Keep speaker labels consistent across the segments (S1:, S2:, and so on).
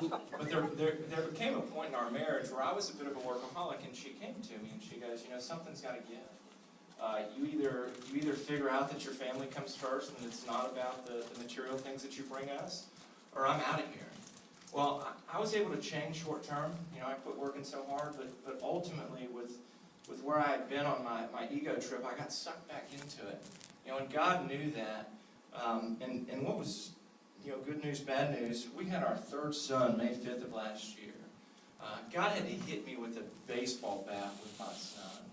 S1: But there became a point in our marriage where I was a bit of a workaholic, and she came to me and she goes, something's got to give. You either figure out that your family comes first and it's not about the material things that you bring us, or I'm out of here. Well, I was able to change short term. I quit working so hard, but ultimately with where I had been on my ego trip, I got sucked back into it. And God knew that. And what was, good news, bad news, we had our third son May 5th of last year. God had to hit me with a baseball bat with my son.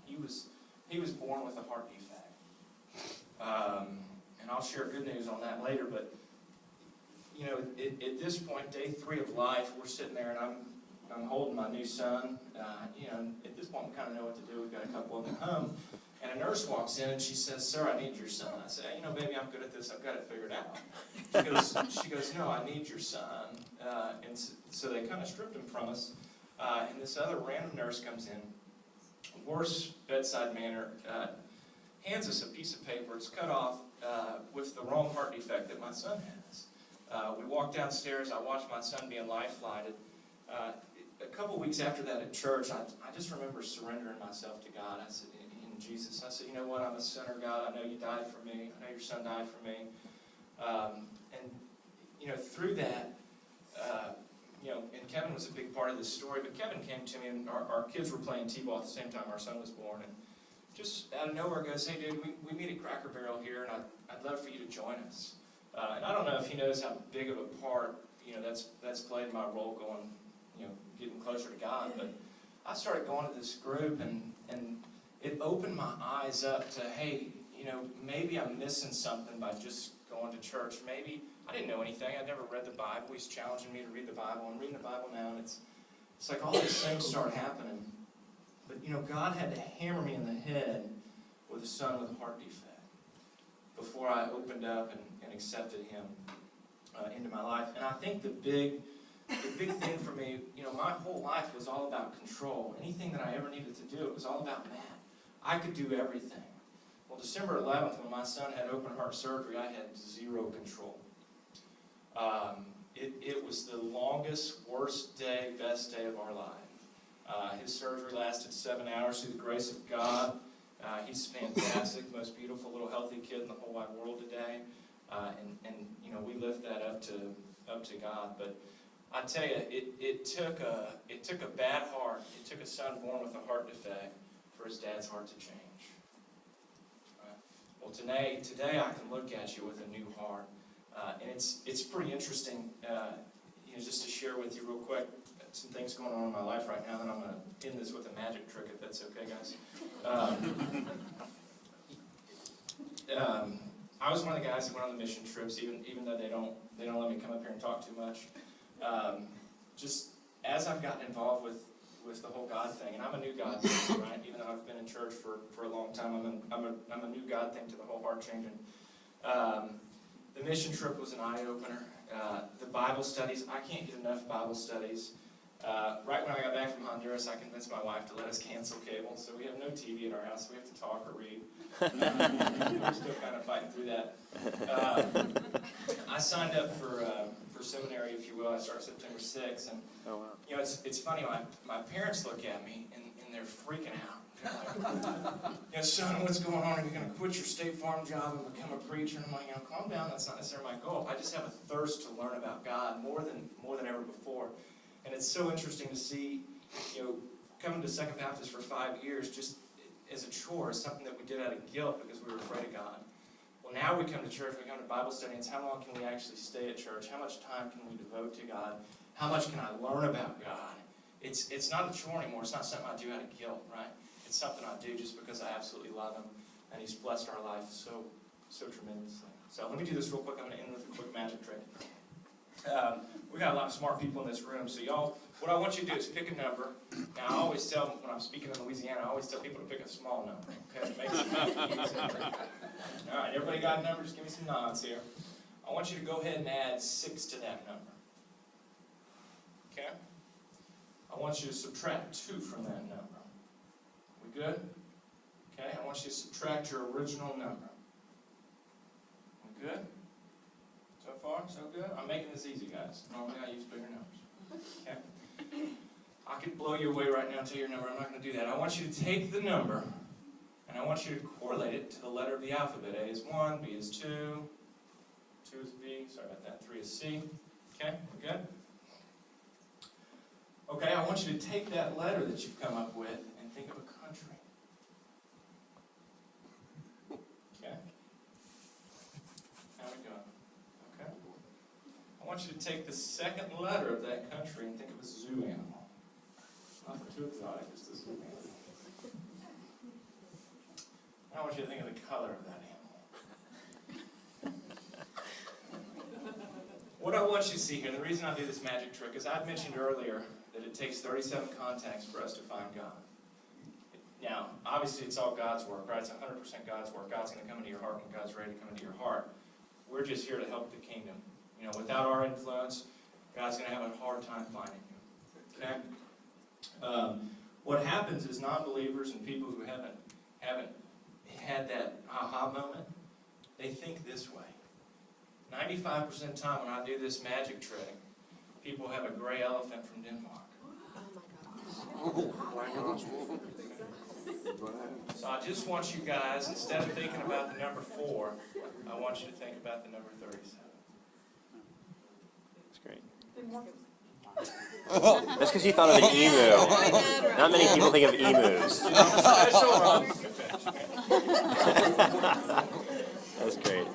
S1: He was born with a heart defect. And I'll share good news on that later, but at this point, day 3 of life, we're sitting there and I'm holding my new son. At this point, we kind of know what to do. We've got a couple of them at home. And a nurse walks in and she says, "Sir, I need your son." I say, "Baby, I'm good at this. I've got it figured out." She goes, "No, I need your son." And so they kind of stripped him from us. And this other random nurse comes in, worse bedside manner, hands us a piece of paper. It's cut off with the wrong heart defect that my son has. We walked downstairs. I watched my son being life-flighted. A couple weeks after that at church, I just remember surrendering myself to God. I said, in Jesus, I said, "You know what? I'm a sinner, God. I know you died for me. I know your son died for me." And through that, and Kevin was a big part of this story, but Kevin came to me, and our kids were playing t-ball at the same time our son was born, and just out of nowhere goes, "Hey, dude, we meet at Cracker Barrel here, and I'd love for you to join us." And I don't know if he knows how big of a part, that's played my role going, getting closer to God. But I started going to this group, and it opened my eyes up to, hey, maybe I'm missing something by just going to church. Maybe I didn't know anything. I'd never read the Bible. He's challenging me to read the Bible. I'm reading the Bible now, and it's like all these things start happening. But, God had to hammer me in the head with a son with a heart defect before I opened up and accepted him into my life. And I think the big thing for me, my whole life was all about control. Anything that I ever needed to do, it was all about Matt. I could do everything. Well, December 11th, when my son had open heart surgery, I had zero control. It was the longest, worst day, best day of our life. His surgery lasted 7 hours through the grace of God. He's fantastic, most beautiful little healthy kid in the whole wide world today. And we lift that up to God. But I tell you, it took a bad heart. It took a son born with a heart defect for his dad's heart to change. Well, today I can look at you with a new heart, and it's pretty interesting. Just to share with you real quick, some things going on in my life right now, and I'm going to end this with a magic trick, if that's okay, guys. I was one of the guys that went on the mission trips, even though they don't let me come up here and talk too much. Just as I've gotten involved with the whole God thing, and I'm a new God thing, right? Even though I've been in church for a long time, I'm a new God thing to the whole heart changing. The mission trip was an eye-opener. The Bible studies, I can't get enough Bible studies. Right when I got back from Honduras, I convinced my wife to let us cancel cable, so we have no TV at our house. We have to talk or read. We're still kind of fighting through that. I signed up for seminary, if you will. I start September 6th, and
S2: oh, wow.
S1: It's funny. My parents look at me and they're freaking out. They're like, "Son, what's going on? Are you going to quit your State Farm job and become a preacher?" And I'm like, calm down. That's not necessarily my goal. I just have a thirst to learn about God more than ever before. And it's so interesting to see, coming to Second Baptist for 5 years just as a chore, something that we did out of guilt because we were afraid of God. Well, now we come to church, we come to Bible study, and it's how long can we actually stay at church? How much time can we devote to God? How much can I learn about God? It's not a chore anymore. It's not something I do out of guilt, right? It's something I do just because I absolutely love Him, and He's blessed our life so tremendously. So let me do this real quick. I'm going to end with a quick magic trick. We got a lot of smart people in this room, so y'all, what I want you to do is pick a number. Now, I always tell, when I'm speaking in Louisiana, I always tell people to pick a small number, okay? It makes it easy. All right, everybody got a number? Just give me some nods here. I want you to go ahead and add 6 to that number. Okay? I want you to subtract 2 from that number. We good? Okay, I want you to subtract your original number. We good? So far, so good? I'm making this easy, guys. Normally I use bigger numbers. Okay? I could blow you away right now and tell your number. I'm not going to do that. I want you to take the number, and I want you to correlate it to the letter of the alphabet. A is 1, B is 2, 2 is B, sorry about that, 3 is C. Okay, we're good? Okay, I want you to take that letter that you've come up with and think of a country. Okay? How we going? Okay? I want you to take the second letter of that country and think of a zoo animal. Nothing too exotic, just a zoo animal. I want you to think of the color of that animal. What I want you to see here, the reason I do this magic trick is I've mentioned earlier that it takes 37 contacts for us to find God. Now, obviously it's all God's work, right? It's 100% God's work. God's going to come into your heart when God's ready to come into your heart. We're just here to help the kingdom. You know, without our influence, God's going to have a hard time finding you. Okay? What happens is non-believers and people who haven't had that aha moment, they think this way. 95% of the time when I do this magic trick, people have a gray elephant from Denmark.
S2: Oh my gosh.
S1: So I just want you guys, instead of thinking about the number 4, I want you to think about the number 37.
S3: That's great. That's because you thought of an emu. Not many people think of emus. That's great.